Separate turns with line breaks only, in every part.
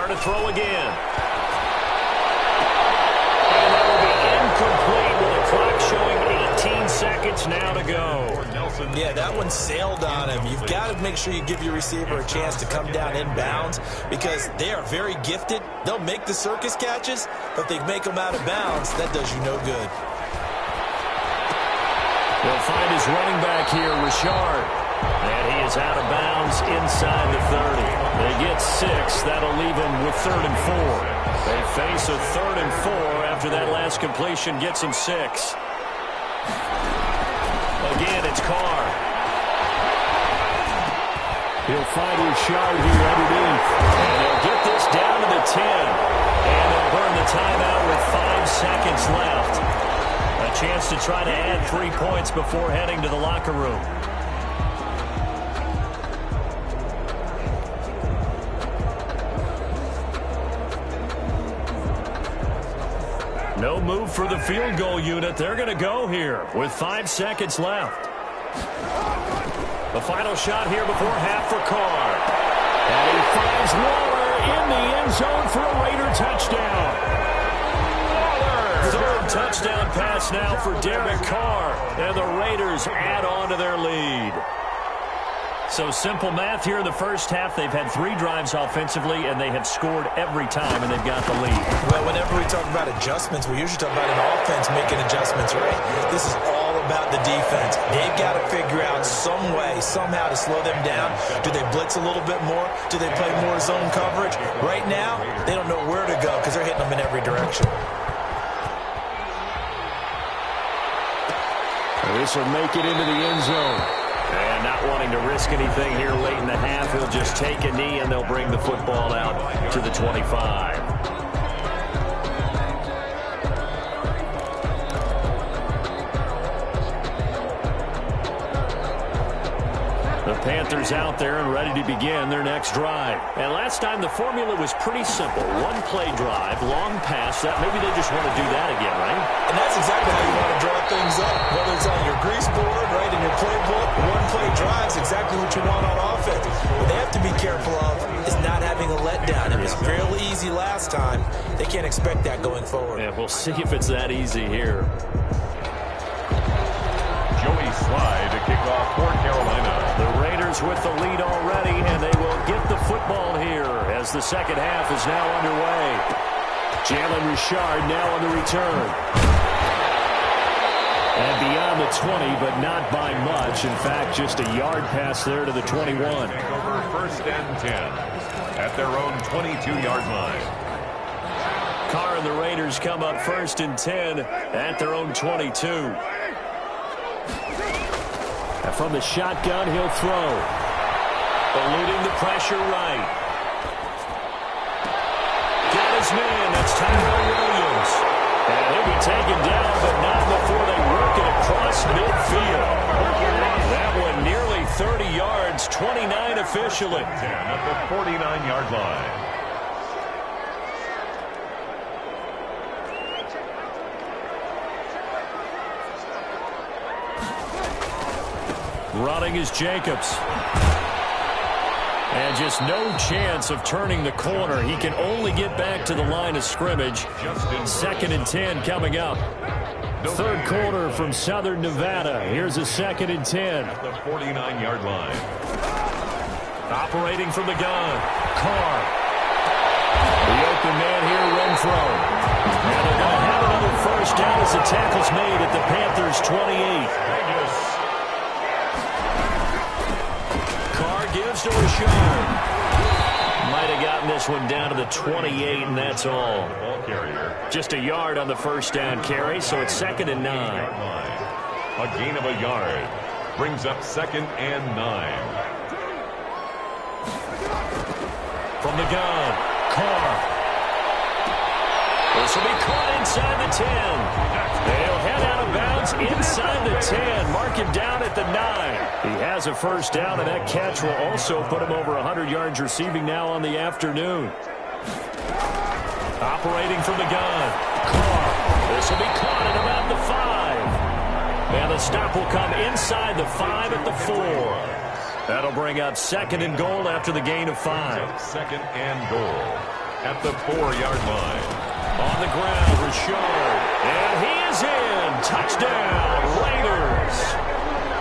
Carr to throw again. And that will be incomplete with the clock showing 18 seconds now to go.
Yeah, that one sailed on him. You've got to make sure you give your receiver a chance to come down inbounds because they are very gifted. They'll make the circus catches, but if they make them out of bounds, that does you no good.
He'll find his running back here, Richard. And he is out of bounds inside the 30. They get 6. That'll leave him with 3rd and 4. They face a 3rd and 4 after that last completion gets him 6. Again, it's Carr. He'll find Richard here underneath. And he'll get this down to the 10. And they'll burn the timeout with 5 seconds left. A chance to try to add 3 points before heading to the locker room. No move for the field goal unit. They're going to go here with 5 seconds left. The final shot here before half for Carr. And he finds Waller in the end zone for a Raider touchdown. Third touchdown pass now for Derek Carr. And the Raiders add on to their lead. So simple math here in the first half. They've had 3 drives offensively, and they have scored every time, and they've got the lead.
Well, whenever we talk about adjustments, we usually talk about an offense making adjustments, right? This is all about the defense. They've got to figure out some way, somehow to slow them down. Do they blitz a little bit more? Do they play more zone coverage? Right now, they don't know where to go because they're hitting them in every direction.
This will make it into the end zone. And not wanting to risk anything here late in the half, he'll just take a knee and they'll bring the football out to the 25. The Panthers out there and ready to begin their next drive. And last time the formula was pretty simple. 1-play drive, long pass. That maybe they just want to do that again, right?
And that's exactly how you want to draw things up. Whether it's on your grease board, right, in your playbook, 1-play drive is exactly what you want on offense. What they have to be careful of is not having a letdown. It was fairly easy last time. They can't expect that going forward.
Yeah, we'll see if it's that easy here.
Joey Slye to kick off for Carolina.
The Raiders with the lead already, and they will get the football here as the second half is now underway. Jalen Richard now on the return. And beyond the 20, but not by much. In fact, just a yard pass there to the 21.
Over 1st and 10 at their own 22-yard line.
Carr and the Raiders come up 1st and 10 at their own 22. And from the shotgun, he'll throw. Eluding the pressure right. Got his man. That's Tyrell Williams. And he'll be taken down, but not before they work it across midfield. That one nearly 30 yards, 29 officially.
10 at the 49-yard line.
Running is Jacobs. And just no chance of turning the corner. He can only get back to the line of scrimmage. 2nd and 10 coming up. 3rd quarter from Southern Nevada. Here's a 2nd and 10.
At the 49-yard line.
Operating from the gun. Carr. The open man here, Renfro. And they're going to have another first down as the tackle's made at the Panthers' 28. Gives to Richard. Might have gotten this one down to the 28, and that's all.
Ball carrier.
Just a yard on the first down carry, so it's 2nd and 9.
A gain of a yard. Brings up 2nd and 9.
From the gun, Carr. This will be caught inside the 10. They'll head out of bounds inside the 10. Mark him down at the 9. He has a first down, and that catch will also put him over 100 yards receiving now on the afternoon. Operating from the gun, Carr. This will be caught at about the 5. And the stop will come inside the 5 at the 4. That'll bring up 2nd and goal after the gain of 5.
2nd and goal. at the 4-yard line.
On the ground, Richard. And he is in. Touchdown, Raiders.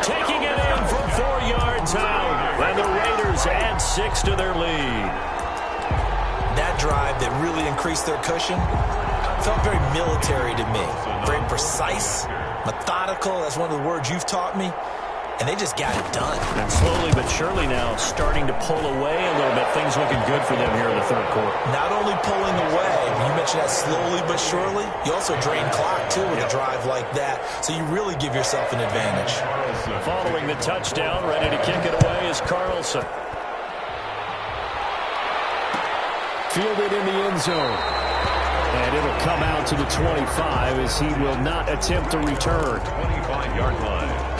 Taking it in from 4 yards out. And the Raiders add 6 to their lead.
That drive that really increased their cushion felt very military to me. Very precise, methodical. That's one of the words you've taught me. And they just got it done.
And slowly but surely now starting to pull away a little bit. Things looking good for them here in the third quarter.
Not only pulling away, you mentioned that slowly but surely, you also drain clock, too, with a drive like that. So you really give yourself an advantage.
Following the touchdown, ready to kick it away is Carlson.
Fielded in the end zone. And it'll come out to the 25 as he will not attempt to return.
25-yard line.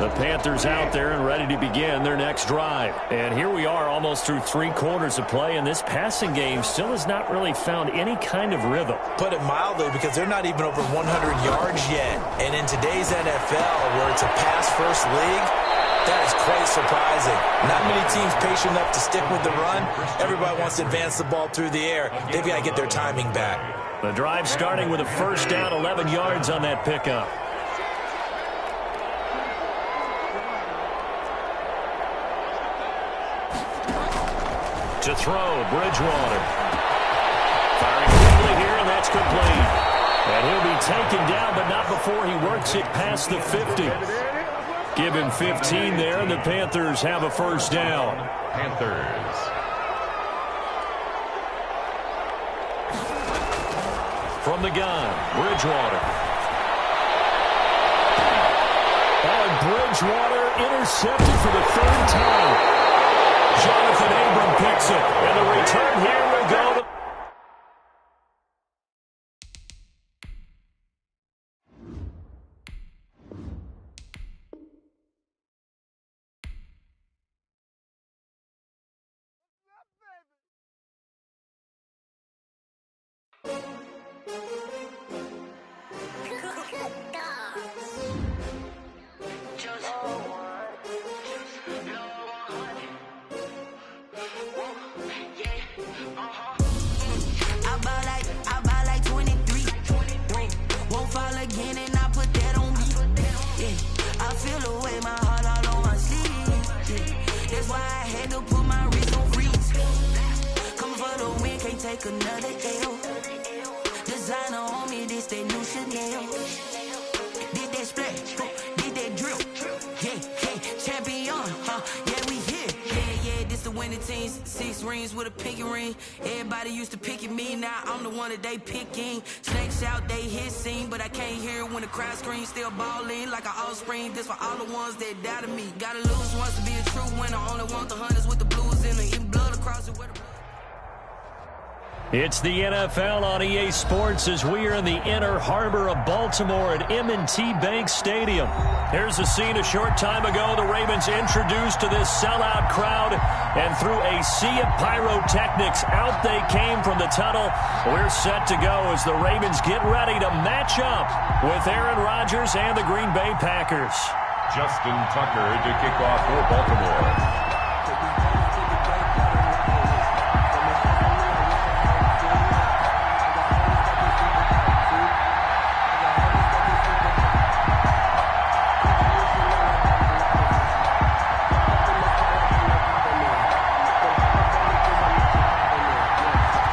The Panthers out there and ready to begin their next drive. And here we are almost through 3 quarters of play, and this passing game still has not really found any kind of rhythm.
Put it mildly, because they're not even over 100 yards yet. And in today's NFL, where it's a pass-first league, that is quite surprising. Not many teams patient enough to stick with the run. Everybody wants to advance the ball through the air. They've got to get their timing back.
The drive starting with a first down, 11 yards on that pickup. To throw, Bridgewater. Firing quickly here, and that's complete. And he'll be taken down, but not before he works it past the 50. Give him 15 there, and the Panthers have a first down.
Panthers.
From the gun, Bridgewater. And Bridgewater intercepted for the 3rd time. Jonathan Abram picks it, and the return here will go to...
Another L. Designer on me, this that new Chanel. Did that splash, did that drill. Yeah, champion, yeah, we here. Yeah, this the winning team. 6 rings with a pinky ring. Everybody used to pick at me, now I'm the one that they picking. Snakes out, they hit scene, but I can't hear it when the crowd screams. Still balling like an offspring. This for all the ones that doubted me. Gotta lose once to be a true winner. Only want the hunters with the blues in it. Even blood across it with the...
It's the NFL on EA Sports as we are in the inner harbor of Baltimore at M&T Bank Stadium. Here's a scene a short time ago. The Ravens introduced to this sellout crowd, and through a sea of pyrotechnics, out they came from the tunnel. We're set to go as the Ravens get ready to match up with Aaron Rodgers and the Green Bay Packers.
Justin Tucker to kick off for Baltimore.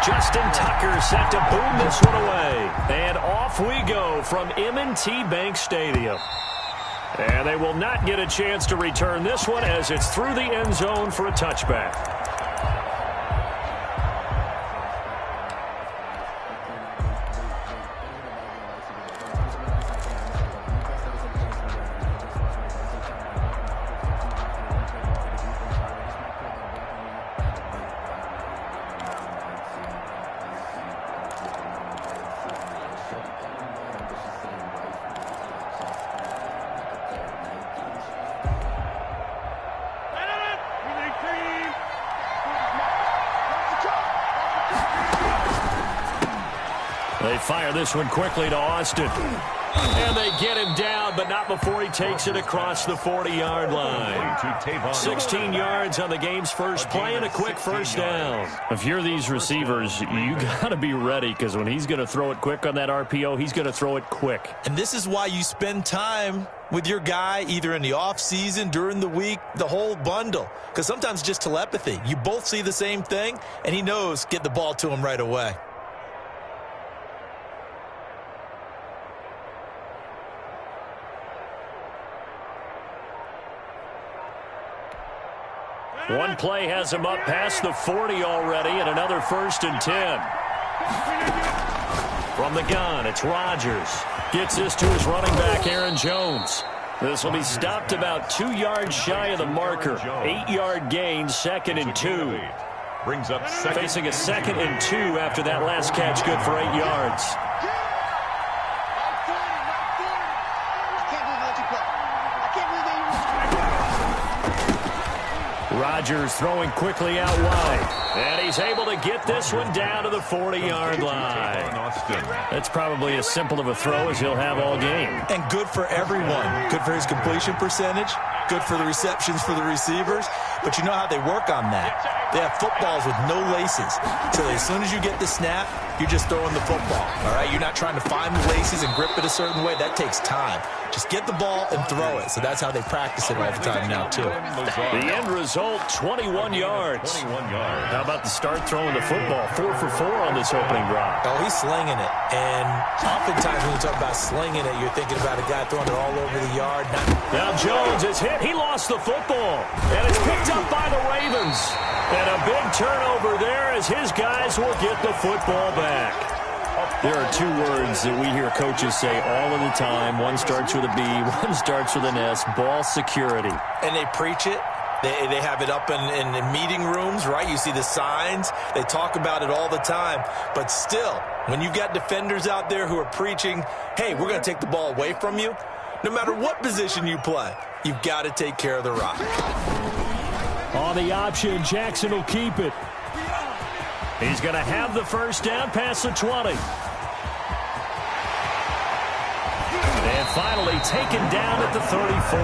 Justin Tucker set to boom this one away. And off we go from M&T Bank Stadium. And they will not get a chance to return this one as it's through the end zone for a touchback. They fire this one quickly to Austin. And they get him down, but not before he takes it across the 40-yard line. 16 yards on the game's first play and a quick first down. If you're these receivers, you got to be ready, because when he's going to throw it quick on that RPO, he's going to throw it quick.
And this is why you spend time with your guy either in the offseason, during the week, the whole bundle. Because sometimes just telepathy. You both see the same thing, and he knows get the ball to him right away.
One play has him up past the 40 already, and another 1st and 10. From the gun, it's Rodgers. Gets this to his running back, Aaron Jones. This will be stopped about 2 yards shy of the marker. 8-yard gain, 2nd and 2.
Brings up second.
Facing a 2nd and 2 after that last catch, good for 8 yards. Rodgers throwing quickly out wide. And he's able to get this one down to the 40-yard line. That's probably as simple of a throw as he'll have all game.
And good for everyone. Good for his completion percentage. Good for the receptions for the receivers. But you know how they work on that. They have footballs with no laces. So as soon as you get the snap, you're just throwing the football. All right? You're not trying to find the laces and grip it a certain way. That takes time. Just get the ball and throw it. So that's how they practice it all the time now, too.
The end result, 21 yards.
21 yards.
How about the start throwing the football? 4 for 4 on this opening drive.
Oh, he's slinging it. And oftentimes when you talk about slinging it, you're thinking about a guy throwing it all over the yard.
Now Jones is hit. He lost the football. And it's picked up by the Ravens. And a big turnover there as his guys will get the football back. There are 2 words that we hear coaches say all of the time. One starts with a B, one starts with an S, ball security.
And they preach it. They have it up in meeting rooms, right? You see the signs. They talk about it all the time. But still, when you've got defenders out there who are preaching, hey, we're going to take the ball away from you, no matter what position you play, you've got to take care of the rock.
On the option, Jackson will keep it.
He's going to have the first down past the 20. And finally taken down at the 34.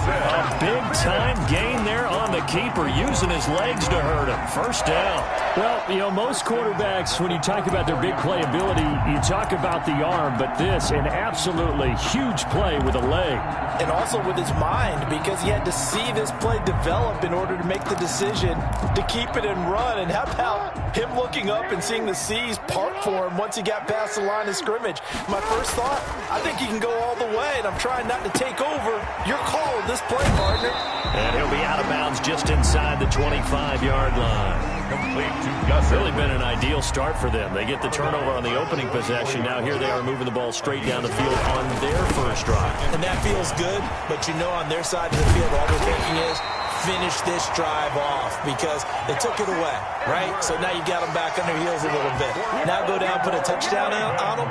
A big-time gain there on the keeper, using his legs to hurt him. First down.
Well, you know, most quarterbacks, when you talk about their big playability, you talk about the arm, but this, an absolutely huge play with a leg.
And also with his mind, because he had to see this play develop in order to make the decision to keep it and run. And how about him looking up and seeing the seas part for him once he got past the line of scrimmage? My first thought, I think he can go all the way, and I'm trying not to take over. Your call with this play, partner.
And he'll be out of bounds just inside the 25-yard line.
Complete to Gus.
Really been an ideal start for them. They get the turnover on the opening possession. Now here they are moving the ball straight down the field on their first drive.
And that feels good, but you know on their side of the field, all they're thinking is finish this drive off because they took it away, right? So now you got them back on their heels a little bit. Now go down, put a touchdown on them.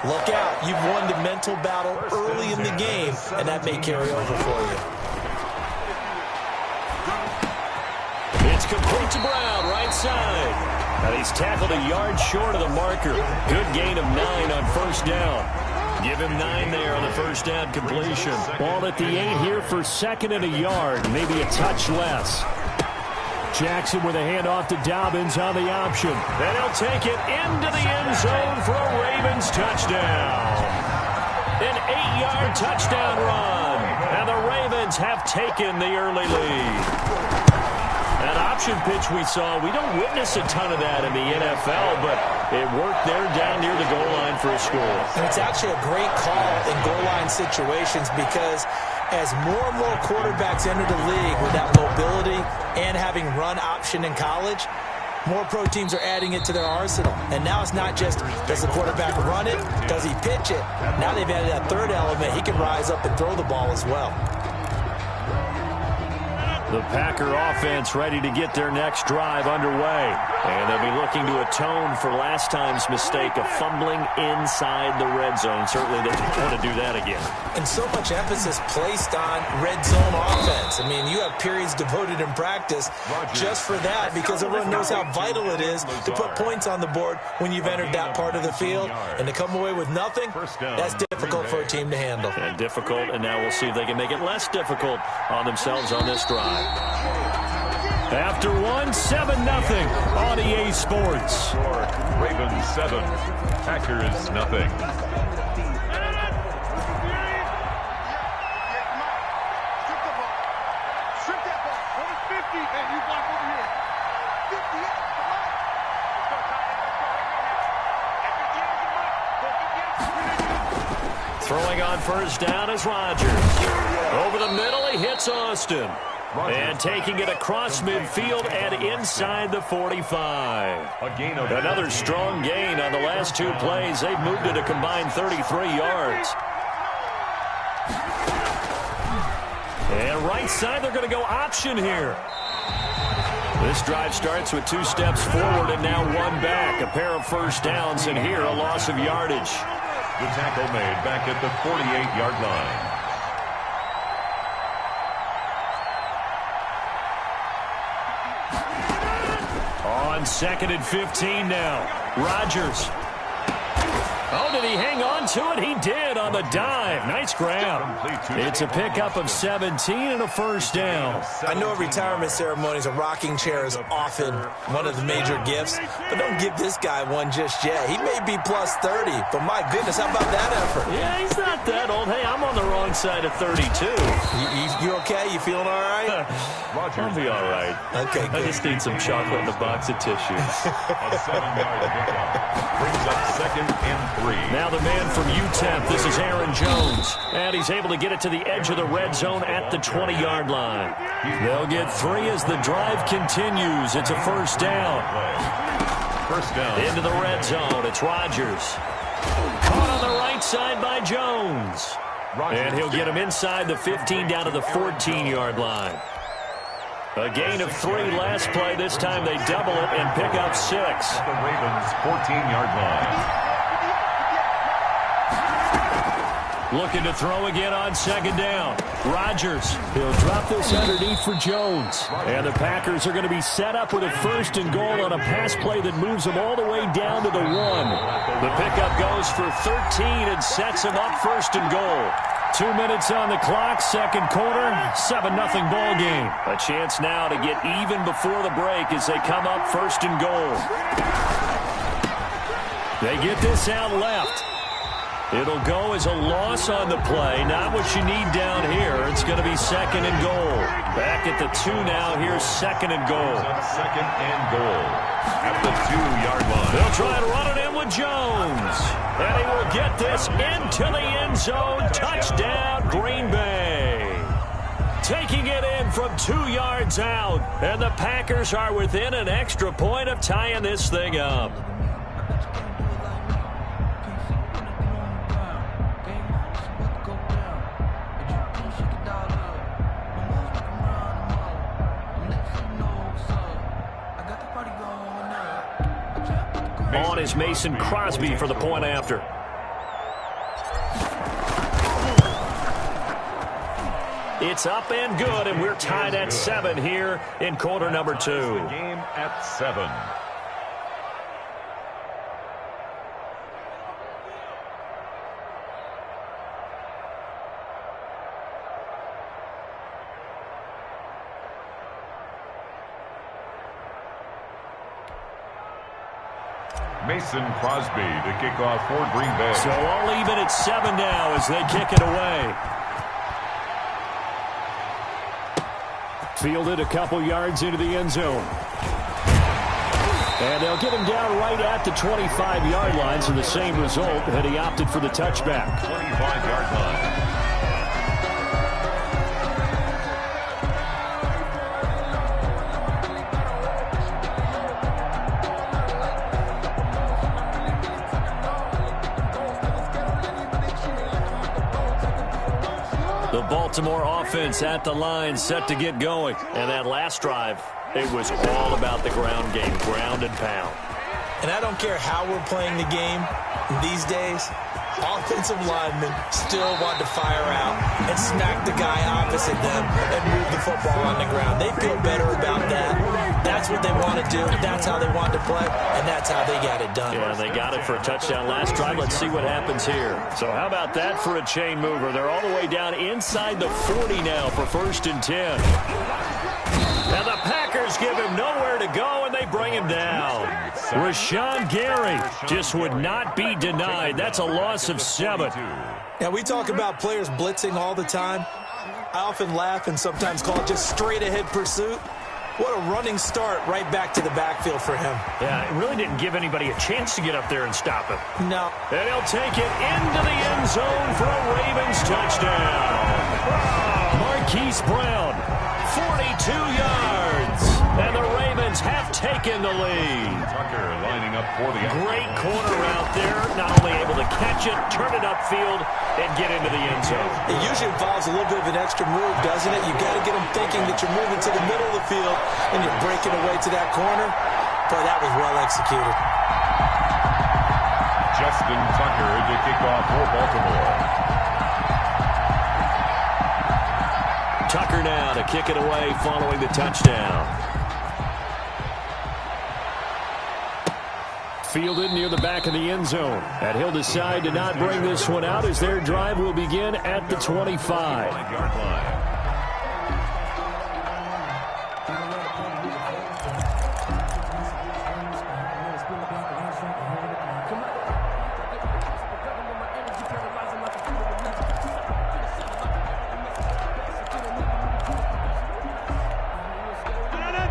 Look out. You've won the mental battle early in the game, and that may carry over for you.
It's complete to Brown, right side. And he's tackled a yard short of the marker. Good gain of 9 on first down. Give him 9 there on the first down completion.
Ball at the 8 here for 2nd and a yard, maybe a touch less. Jackson with a handoff to Dobbins on the option.
And he'll take it into the end zone for a Ravens touchdown. An 8-yard touchdown run. And the Ravens have taken the early lead. That option pitch we saw, we don't witness a ton of that in the NFL, but it worked there down near the goal line for a score.
And it's actually a great call in goal line situations because as more and more quarterbacks enter the league with that mobility and having run option in college, more pro teams are adding it to their arsenal. And now it's not just, does the quarterback run it? Does he pitch it? Now they've added that third element. He can rise up and throw the ball as well.
The Packer offense ready to get their next drive underway. And they'll be looking to atone for last time's mistake of fumbling inside the red zone. Certainly they don't want to do that again.
And so much emphasis placed on red zone offense. I mean, you have periods devoted in practice just for that because everyone knows how vital it is to put points on the board when you've entered that part of the field. And to come away with nothing, that's difficult for a team to handle.
And difficult, and now we'll see if they can make it less difficult on themselves on this drive. After 7-0 on EA Sports.
Ravens 7, Packers nothing.
Throwing on first down is Rodgers. Over the middle, he hits Austin. And taking it across midfield and inside the 45. Another strong gain on the last two plays. They've moved it a combined 33 yards. And right side, they're going to go option here. This drive starts with 2 steps forward and now 1 back. A pair of first downs, and here a loss of yardage.
The tackle made back at the 48-yard line.
On 2nd and 15 now. Rodgers. Oh, did he hang on to it? He did on the dive. Nice grab. It's a pickup of 17 and a first down.
I know at retirement ceremonies, a rocking chair is often one of the major gifts, but don't give this guy one just yet. He may be plus 30, but my goodness, how about that effort?
Yeah, he's not that old. Hey, I'm on the wrong side of 32.
You okay? You feeling all right?
I'll be all right.
Okay, good.
I just need some chocolate in a box of tissues.
A 7-yard pickup brings up 2nd and 3.
Now the man from UTEP, this is Aaron Jones. And he's able to get it to the edge of the red zone at the 20-yard line. They'll get 3 as the drive continues. It's a first down.
First down.
Into the red zone. It's Rodgers. Caught on the right side by Jones. And he'll get him inside the 15 down to the 14-yard line. A gain of 3 last play. This time they double it and pick up 6.
At the Ravens' 14-yard line.
Looking to throw again on 2nd down. Rodgers. He'll drop this underneath for Jones. And the Packers are going to be set up with a 1st and goal on a pass play that moves them all the way down to the 1. The pickup goes for 13 and sets them up 1st and goal. 2 minutes on the clock, 2nd quarter, 7-0 ball game. A chance now to get even before the break as they come up 1st and goal. They get this out left. It'll go as a loss on the play. Not what you need down here. It's going to be 2nd and goal. Back at the 2 now. Here's 2nd and goal.
2nd and goal at the 2-yard line.
They'll try and run it in with Jones. And he will get this into the end zone. Touchdown, Green Bay. Taking it in from 2 yards out. And the Packers are within an extra point of tying this thing up. On is Mason Crosby for the point after. It's up and good, and we're tied at 7 here in quarter number 2.
The game at 7. Mason Crosby to kick off for Green Bay.
So all even at 7 now as they kick it away. Fielded a couple yards into the end zone. And they'll get him down right at the 25-yard line, so the same result, and he opted for the touchback.
25-yard line.
The Baltimore offense at the line, set to get going.
And that last drive, it was all about the ground game, ground and pound.
And I don't care how we're playing the game these days, offensive linemen still want to fire out and smack the guy opposite them and move the football on the ground. They feel better about that. That's what they want to do. That's how they want to play, and that's how they got it done.
Yeah, they got it for a touchdown last drive. Let's see what happens here. So how about that for a chain mover? They're all the way down inside the 40 now for 1st and 10. And the Packers give him nowhere to go, and they bring him down. Rashawn Gary just would not be denied. That's a loss of 7.
Now, we talk about players blitzing all the time. I often laugh and sometimes call it just straight-ahead pursuit. What a running start right back to the backfield for him.
Yeah, it really didn't give anybody a chance to get up there and stop him.
No.
And he'll take it into the end zone for a Ravens touchdown. Marquise Brown, 42 yards. And the Ravens have taken the lead.
Tucker lining up for the
great corner out there. Not only able to catch it, turn it upfield, and get into the end zone.
It usually involves a little bit of an extra move, doesn't it? You got to get them thinking that you're moving to the middle of the field and you're breaking away to that corner. Boy, that was well executed.
Justin Tucker to kick off for Baltimore.
Tucker now to kick it away following the touchdown. Fielded near the back of the end zone. And he'll decide to not bring this one out as their drive will begin at the 25-yard line.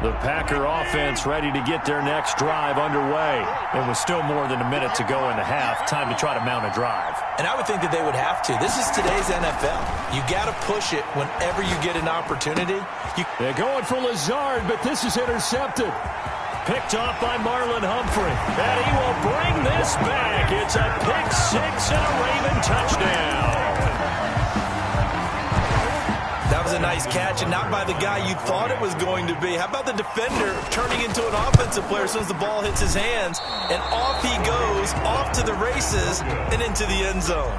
The Packer offense ready to get their next drive underway. It was still more than a minute to go in the half. Time to try to mount a drive.
And I would think that they would have to. This is today's NFL. You got to push it whenever you get an opportunity.
They're going for Lazard, but this is intercepted.
Picked off by Marlon Humphrey. And he will bring this back. It's a pick six and a Raven touchdown.
That was a nice catch, and not by the guy you thought it was going to be. How about the defender turning into an offensive player as soon as the ball hits his hands, and off he goes, off to the races, and into the end zone.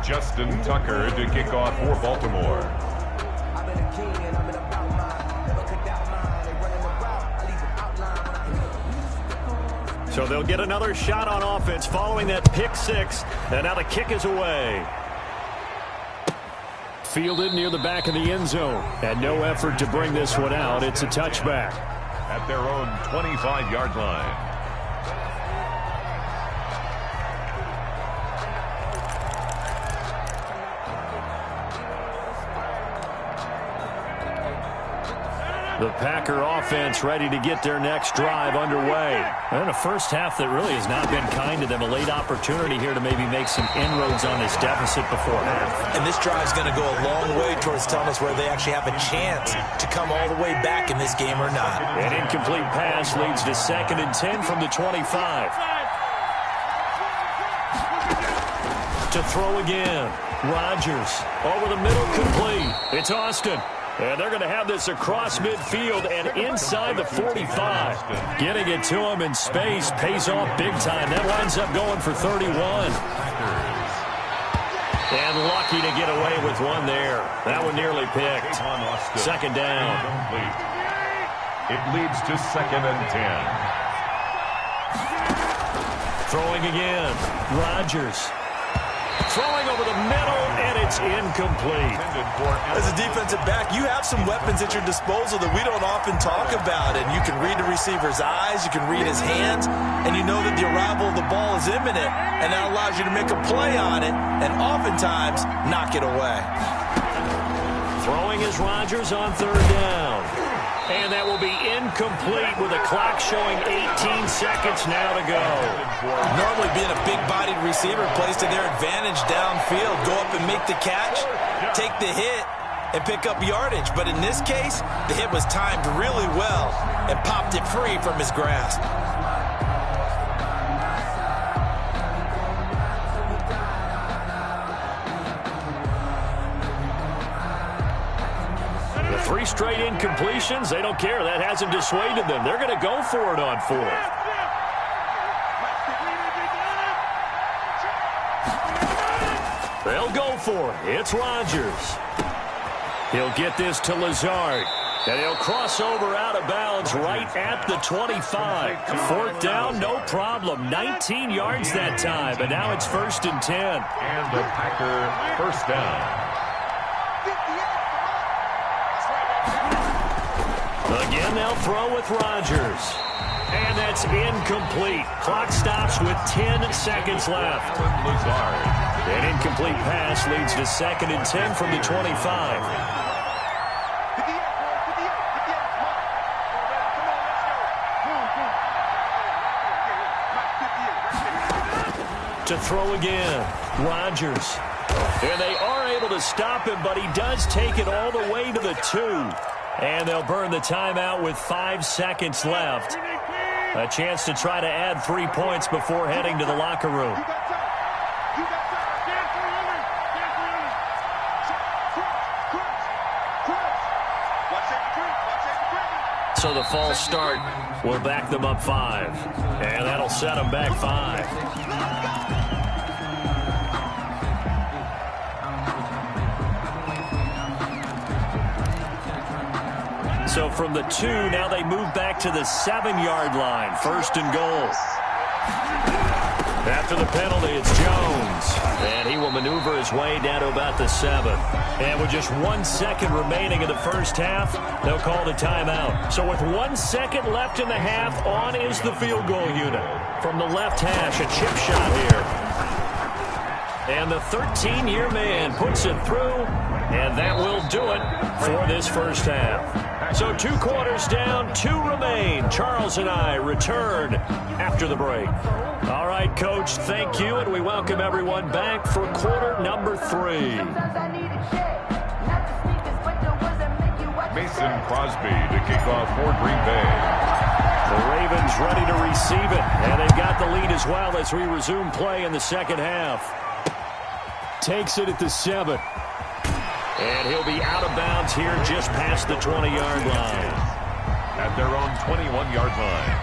Justin Tucker to kick off for Baltimore.
So they'll get another shot on offense following that pick six. And now the kick is away.
Fielded near the back of the end zone. And no effort to bring this one out. It's a touchback.
At their own 25-yard line.
The Packer offense ready to get their next drive underway. And a first half that really has not been kind to them. A late opportunity here to maybe make some inroads on this deficit before half.
And this drive is going to go a long way towards telling us whether they actually have a chance to come all the way back in this game or not.
An incomplete pass leads to 2nd and 10 from the 25. To throw again. Rodgers over the middle, complete. It's Austin. And they're going to have this across midfield and inside the 45. Getting it to him in space pays off big time. That winds up going for 31. And lucky to get away with one there. That one nearly picked. 2nd down.
It leads to 2nd and 10.
Throwing again. Rodgers. Throwing over the middle, and it's incomplete.
As a defensive back, you have some weapons at your disposal that we don't often talk about. And you can read the receiver's eyes, you can read his hands, and you know that the arrival of the ball is imminent. And that allows you to make a play on it, and oftentimes knock it away.
Throwing is Rodgers on 3rd down. And that will be incomplete with a clock showing 18 seconds now to go.
Normally being a big-bodied receiver plays to their advantage downfield. Go up and make the catch, take the hit, and pick up yardage. But in this case, the hit was timed really well and popped it free from his grasp.
The 3 straight incompletions, they don't care. That hasn't dissuaded them. They're going to go for it on 4th. They'll go for it. It's Rodgers. He'll get this to Lazard. And he'll cross over out of bounds right at the 25. 4th down, no problem. 19 yards that time, but now it's 1st and 10.
And the Packer first down.
Again, they'll throw with Rodgers. And that's incomplete. Clock stops with 10 seconds left.
Lazard.
An incomplete pass leads to 2nd and 10 from the 25. To throw again, Rodgers. And they are able to stop him, but he does take it all the way to the 2. And they'll burn the timeout with 5 seconds left. A chance to try to add 3 points before heading to the locker room. So the false start will back them up 5. And that'll set them back 5. So from the 2, now they move back to the 7-yard line. 1st and goal. After the penalty, it's Jones. And he will maneuver his way down to about the 7. And with just 1 second remaining in the first half, they'll call the timeout. So with 1 second left in the half, on is the field goal unit. From the left hash, a chip shot here. And the 13-year man puts it through, and that will do it for this first half. So 2 quarters down, 2 remain. Charles and I return after the break. All right, Coach, thank you, and we welcome everyone back for quarter number 3.
Mason Crosby to kick off for Green Bay.
The Ravens ready to receive it, and they've got the lead as well as we resume play in the second half. Takes it at the 7. And he'll be out of bounds here just past the 20-yard line.
At their own 21-yard line.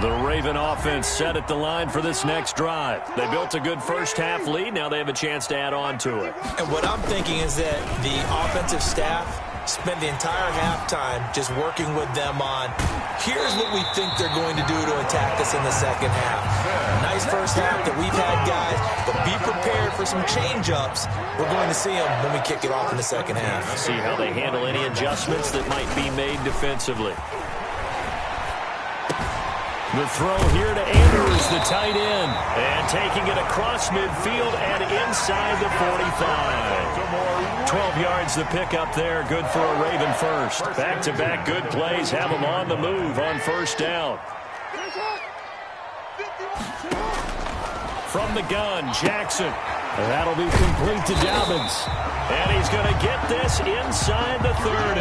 The Raven offense set at the line for this next drive. They built a good first-half lead. Now they have a chance to add on to it.
And what I'm thinking is that the offensive staff spent the entire halftime just working with them on, here's what we think they're going to do to attack us in the second half. Nice first half that we've had, guys, but be prepared for some change-ups. We're going to see them when we kick it off in the second half.
See how they handle any adjustments that might be made defensively. The throw here to Andrews, the tight end, and taking it across midfield and inside the 45. 12 yards the pickup there, good for a Raven first. Back-to-back good plays have them on the move on first down. From the gun, Jackson. That'll be complete to Dobbins. And he's going to get this inside the 30.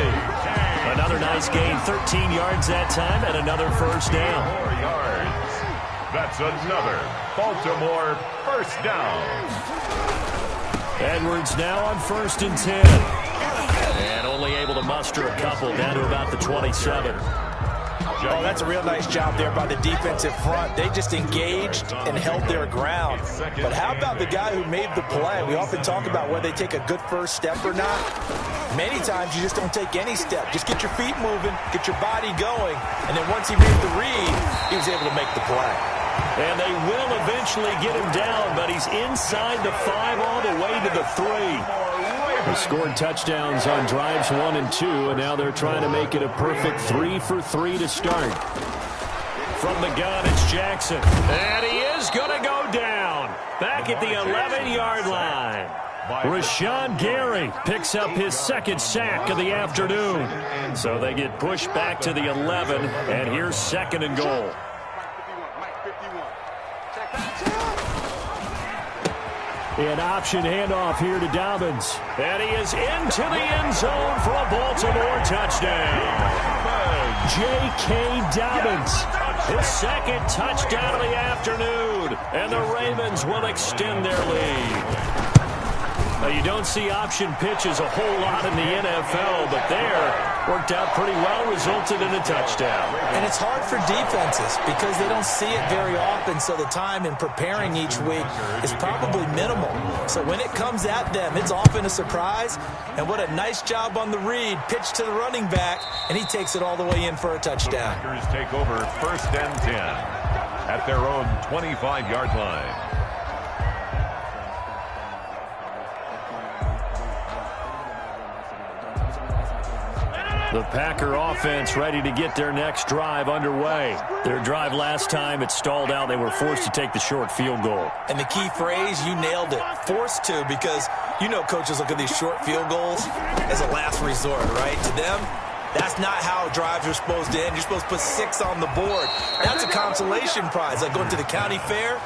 Another nice gain, 13 yards that time, and another first down.
4 yards. That's another Baltimore first down.
Edwards now on 1st and 10. And only able to muster a couple down to about the 27.
Oh, that's a real nice job there by the defensive front. They just engaged and held their ground. But how about the guy who made the play? We often talk about whether they take a good first step or not. Many times you just don't take any step. Just get your feet moving, get your body going, and then once he made the read, he was able to make the play.
And they will eventually get him down, but he's inside the 5 all the way to the 3. They scored touchdowns on drives 1 and 2, and now they're trying to make it a perfect 3 for 3 to start. From the gun, it's Jackson. And he is going to go down. Back at the 11-yard line. Rashawn Gary picks up his 2nd sack of the afternoon. So they get pushed back to the 11, and here's 2nd and goal.
An option handoff here to Dobbins. And he is into the end zone for a Baltimore touchdown. J.K. Dobbins, his second touchdown of the afternoon. And the Ravens will extend their lead. Now, you don't see option pitches a whole lot in the NFL, but there worked out pretty well, resulted in a touchdown.
And it's hard for defenses because they don't see it very often, so the time in preparing each week is probably minimal. So when it comes at them, it's often a surprise. And what a nice job on the read. Pitch to the running back, and he takes it all the way in for a touchdown.
The Packers take over 1st and 10 at their own 25-yard line.
The Packer offense ready to get their next drive underway. Their drive last time, it stalled out. They were forced to take the short field goal.
And the key phrase, you nailed it, forced to, because you know coaches look at these short field goals as a last resort, right? To them, that's not how drives are supposed to end. You're supposed to put 6 on the board. That's a consolation prize. Like going to the county fair,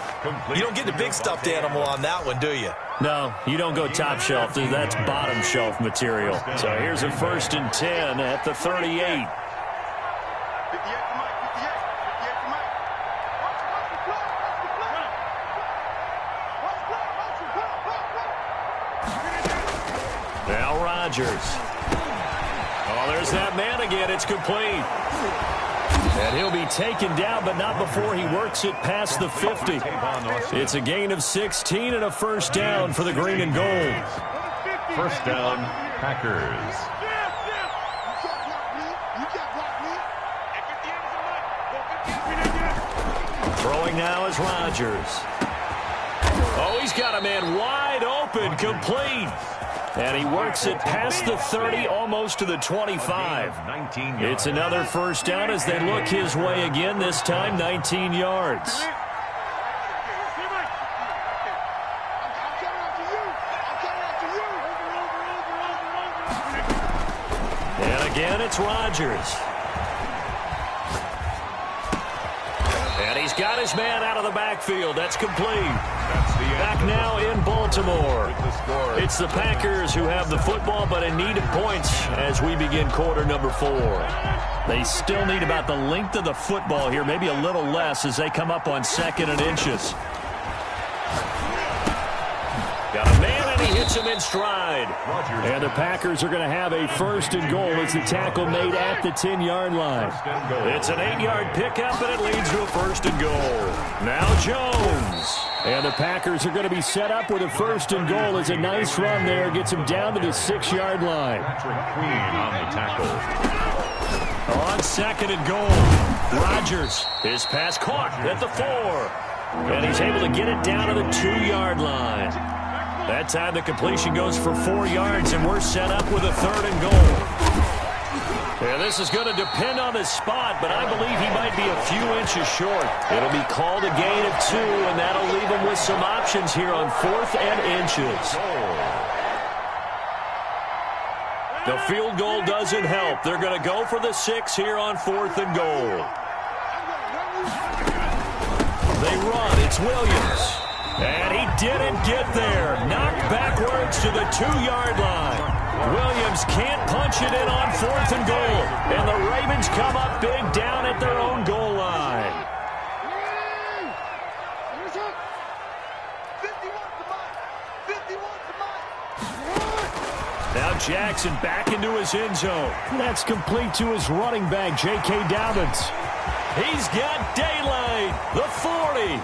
you don't get the big stuffed animal on that one, do you?
No, you don't go top shelf. That's bottom shelf material. So here's a 1st and 10 at the 38. Now Rodgers. Oh, there's that man again. It's complete. And he'll be taken down, but not before he works it past the 50. It's a gain of 16 and a 1st down for the green and gold.
1st down, Packers.
Throwing now is Rodgers. Oh, he's got a man wide open, complete. And he works it past the 30, almost to the 25. It's another 1st down as they look his way again, this time 19 yards. And again, it's Rodgers. And he's got his man out of the backfield. That's complete. Back now in Baltimore. It's the Packers who have the football, but in need of points as we begin quarter number 4. They still need about the length of the football here, maybe a little less as they come up on 2nd and inches. Got a man, and he hits him in stride. And the Packers are going to have a 1st and goal as the tackle made at the 10-yard line. It's an 8-yard pickup, and it leads to a 1st and goal. Now Jones. And the Packers are going to be set up with a 1st and goal as a nice run there. Gets him down to the 6-yard line.
Queen on the tackle.
On 2nd and goal. Rodgers. His pass caught at the 4. And he's able to get it down to the 2-yard line. That time the completion goes for 4 yards, and we're set up with a 3rd and goal. Yeah, this is going to depend on his spot, but I believe he might be a few inches short. It'll be called a gain of 2, and that'll leave him with some options here on 4th and inches. The field goal doesn't help. They're going to go for the 6 here on 4th and goal. They run. It's Williams. And he didn't get there. Knocked backwards to the 2-yard line. Williams can't punch it in on 4th and goal. And the Ravens come up big down at their own goal line. Now Jackson back into his end zone. That's complete to his running back, J.K. Dobbins. He's got daylight. The 40.